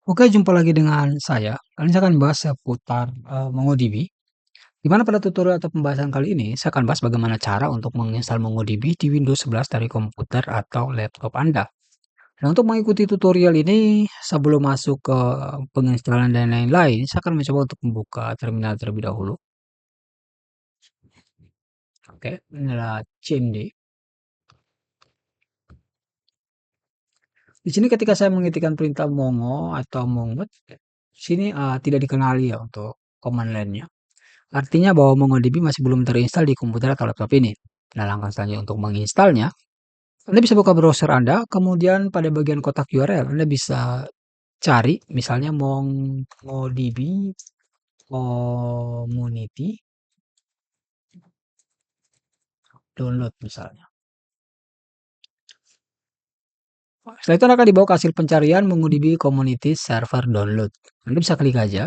Oke, jumpa lagi dengan saya. Kali ini saya akan bahas seputar MongoDB. Di mana pada tutorial atau pembahasan kali ini, saya akan bahas bagaimana cara untuk menginstal MongoDB di Windows 11 dari komputer atau laptop Anda. Nah, untuk mengikuti tutorial ini, sebelum masuk ke penginstalan dan lain-lain, saya akan mencoba untuk membuka terminal terlebih dahulu. Oke, ini adalah CMD. Di sini ketika saya mengetikkan perintah mongo atau mongot, sini tidak dikenali ya untuk command line-nya. Artinya bahwa MongoDB masih belum terinstall di komputer atau laptop ini. Nah, langkah selanjutnya untuk menginstalnya, Anda bisa buka browser Anda, kemudian pada bagian kotak URL Anda bisa cari misalnya MongoDB Community download misalnya. Setelah itu Anda akan dibawa ke hasil pencarian MongoDB Community Server Download. Anda bisa klik aja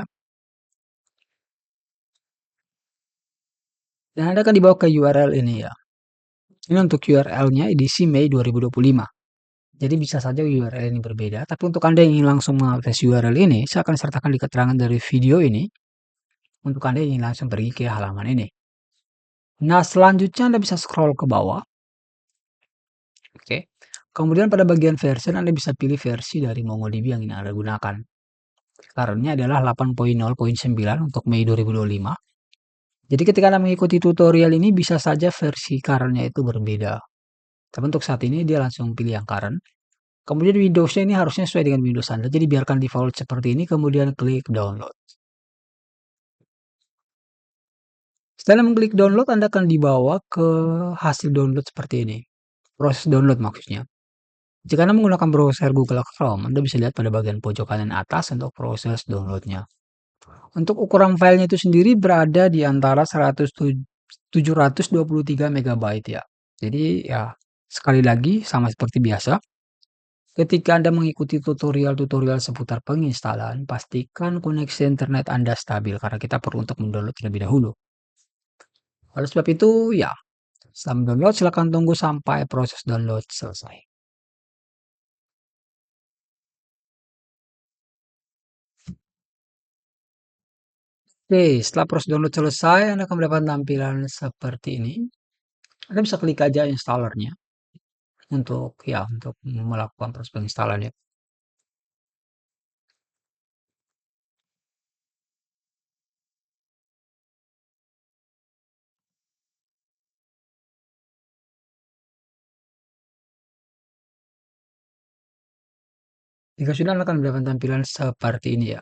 dan Anda akan dibawa ke URL ini ya. Ini untuk URL-nya edisi Mei 2025. Jadi bisa saja URL ini berbeda, tapi untuk Anda yang ingin langsung mengakses URL ini, saya akan sertakan di keterangan dari video ini untuk Anda yang ingin langsung pergi ke halaman ini. Nah, selanjutnya Anda bisa scroll ke bawah. Oke. Kemudian pada bagian version Anda bisa pilih versi dari MongoDB yang ingin Anda gunakan. Caranya adalah 8.0.9 untuk Mei 2025. Jadi ketika Anda mengikuti tutorial ini bisa saja versi current-nya itu berbeda. Tapi untuk saat ini dia langsung pilih yang current. Kemudian Windows-nya ini harusnya sesuai dengan Windows Anda. Jadi biarkan default seperti ini, kemudian klik download. Setelah mengklik download, Anda akan dibawa ke hasil download seperti ini. Proses download maksudnya. Jika Anda menggunakan browser Google Chrome, Anda bisa lihat pada bagian pojok kanan atas untuk proses downloadnya. Untuk ukuran filenya itu sendiri berada di antara 723 MB ya. Jadi ya, sekali lagi sama seperti biasa, ketika Anda mengikuti tutorial-tutorial seputar penginstalan, pastikan koneksi internet Anda stabil karena kita perlu untuk mendownload terlebih dahulu. Oleh sebab itu, ya, setelah download, silakan tunggu sampai proses download selesai. Oke, setelah proses download selesai, Anda akan mendapatkan tampilan seperti ini. Anda bisa klik aja installernya untuk melakukan proses penginstalannya. Jika sudah, Anda akan mendapatkan tampilan seperti ini ya.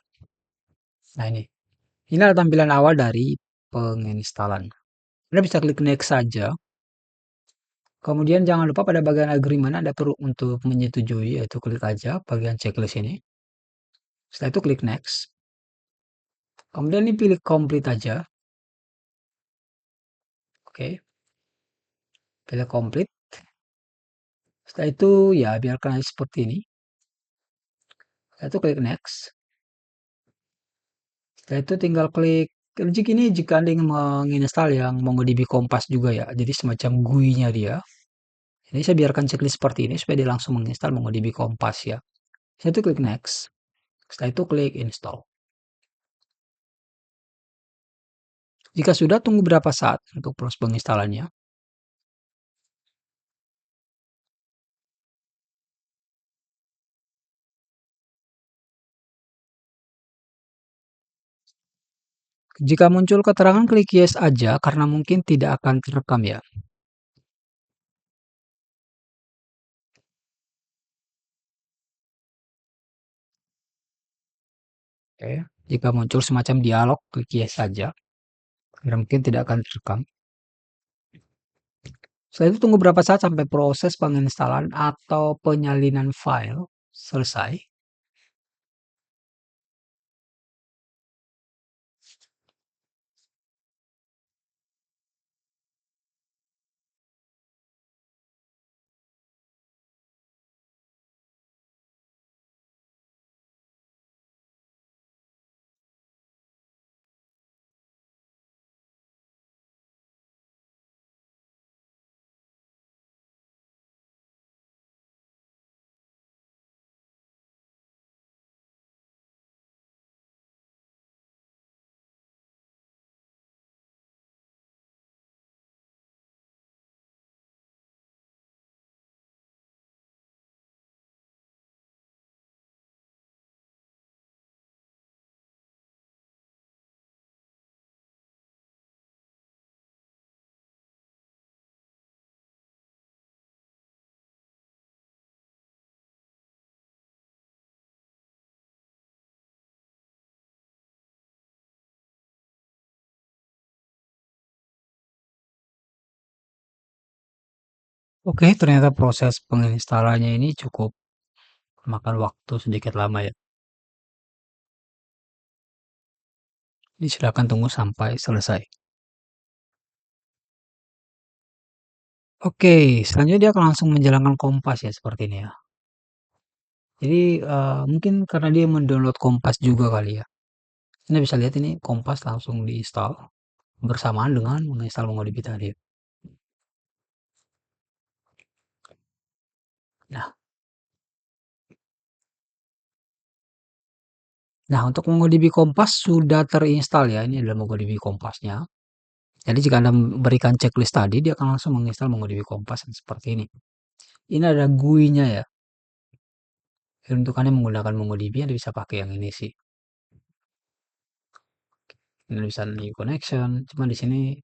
Nah ini. Ini adalah tampilan awal dari penginstalan. Anda bisa klik next saja. Kemudian jangan lupa pada bagian agreement Anda perlu untuk menyetujui, yaitu klik aja bagian checklist ini. Setelah itu klik next. Kemudian ini pilih complete aja. Oke, pilih complete. Setelah itu ya biarkan aja seperti ini. Setelah itu klik next. Setelah itu tinggal klik jika Anda ingin menginstal yang MongoDB Kompas juga ya. Jadi semacam GUI-nya dia. Ini saya biarkan checklist seperti ini supaya dia langsung menginstal MongoDB Kompas ya. Setelah itu klik next. Setelah itu klik install. Jika sudah, tunggu berapa saat untuk proses penginstalannya. Jika muncul keterangan, klik yes aja karena mungkin tidak akan terekam ya. Oke. Jika muncul semacam dialog, klik yes saja karena mungkin tidak akan terekam. Setelah itu tunggu berapa saat sampai proses penginstalan atau penyalinan file selesai. Oke, ternyata proses penginstalannya ini cukup makan waktu sedikit lama ya. Jadi silakan tunggu sampai selesai. Oke, selanjutnya dia akan langsung menjalankan Kompas ya seperti ini ya. Jadi mungkin karena dia mendownload Kompas juga kali ya. Anda bisa lihat ini Kompas langsung diinstal bersamaan dengan menginstal MongoDB tadi. Nah, untuk MongoDB Kompas sudah terinstal ya. Ini adalah MongoDB Kompasnya. Jadi jika Anda berikan checklist tadi, dia akan langsung menginstal MongoDB Kompas seperti ini. Ini ada GUI-nya ya. Untuk Anda menggunakan MongoDB, Anda bisa pakai yang ini sih. Ini bisa new connection. Cuma di sini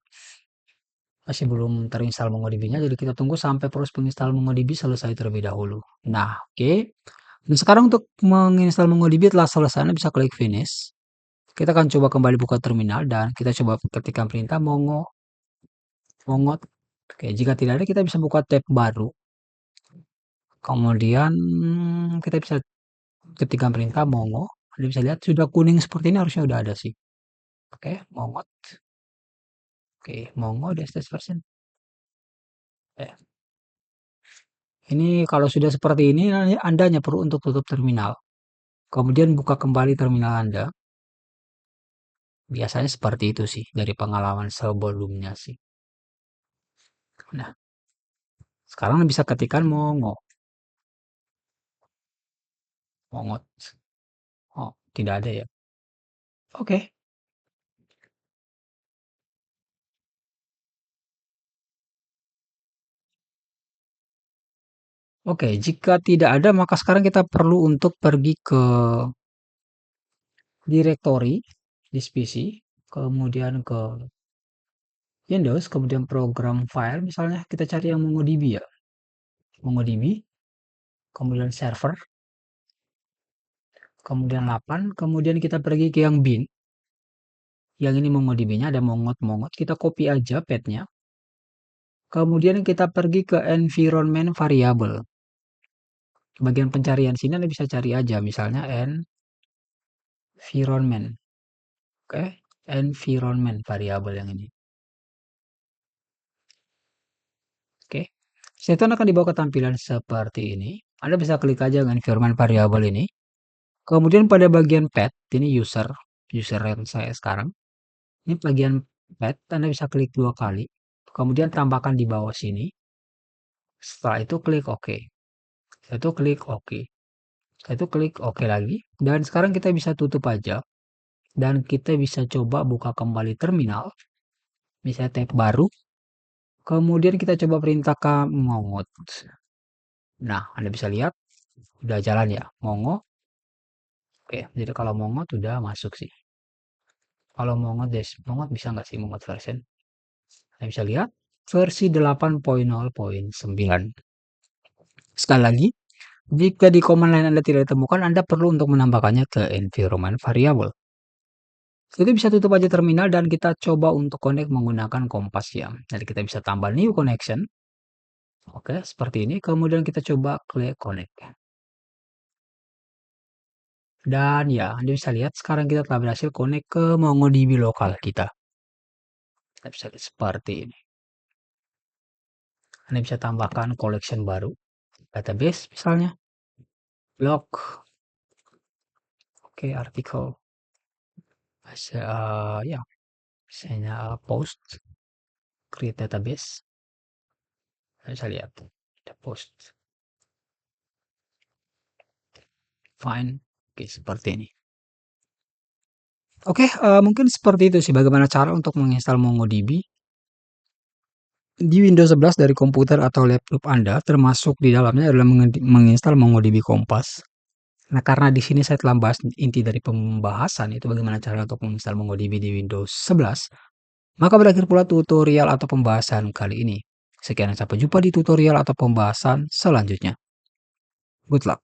masih belum terinstall MongoDB-nya, jadi kita tunggu sampai proses penginstal MongoDB selesai terlebih dahulu. Nah, oke. Dan sekarang untuk menginstal MongoDB telah selesai, Anda bisa klik finish. Kita akan coba kembali buka terminal dan kita coba ketikkan perintah mongot. Oke, jika tidak ada kita bisa buka tab baru. Kemudian kita bisa ketikkan perintah mongo. Anda bisa lihat sudah kuning seperti ini harusnya udah ada sih. Oke, mongot. Oke, mongo dash version. Eh, Ini kalau sudah seperti ini Anda hanya perlu untuk tutup terminal. Kemudian buka kembali terminal Anda. Biasanya seperti itu sih dari pengalaman sebelumnya sih. Nah, sekarang bisa ketikkan mongot. Oh, tidak ada ya. Oke. Oke, jika tidak ada maka sekarang kita perlu untuk pergi ke directory di PC, kemudian ke Windows, kemudian program file misalnya kita cari yang MongoDB ya. MongoDB, kemudian server, kemudian 8, kemudian kita pergi ke yang bin. Yang ini MongoDB-nya ada mongot, kita copy aja path-nya. Kemudian kita pergi ke environment variable. Bagian pencarian sini Anda bisa cari aja misalnya environment. Oke, environment variable yang ini. Oke. Setelah itu Anda akan dibawa ke tampilan seperti ini. Anda bisa klik aja dengan environment variable ini. Kemudian pada bagian path, ini user yang saya sekarang. Ini bagian path, Anda bisa klik 2 kali. Kemudian tambahkan di bawah sini. Setelah itu klik OK. Setelah itu klik OK. Setelah itu klik OK lagi. Dan sekarang kita bisa tutup aja. Dan kita bisa coba buka kembali terminal. Bisa tab baru. Kemudian kita coba perintahkan mongot. Nah, Anda bisa lihat. Udah jalan ya. Mongo. Oke, jadi kalau mongot udah masuk sih. Kalau mongot bisa nggak sih mongot version? Anda bisa lihat versi 8.0.9. Sekali lagi, jika di command line Anda tidak ditemukan, Anda perlu untuk menambahkannya ke environment variable. Jadi bisa tutup aja terminal dan kita coba untuk connect menggunakan Kompas ya. Jadi kita bisa tambah new connection. Oke, seperti ini. Kemudian kita coba klik connect. Dan ya, Anda bisa lihat sekarang kita telah berhasil connect ke MongoDB lokal kita. Kita bisa lihat seperti ini. Anda bisa tambahkan collection baru. Database misalnya. Blog. Oke, artikel. Bisa, ya, misalnya post. Create database. Anda bisa lihat. Ada post. Find. Oke, seperti ini. Oke, mungkin seperti itu sih bagaimana cara untuk menginstal MongoDB di Windows 11 dari komputer atau laptop Anda, termasuk di dalamnya adalah menginstal MongoDB Kompas. Nah, karena di sini saya telah bahas inti dari pembahasan itu bagaimana cara untuk menginstal MongoDB di Windows 11, maka berakhir pula tutorial atau pembahasan kali ini. Sekian dan sampai jumpa di tutorial atau pembahasan selanjutnya. Good luck.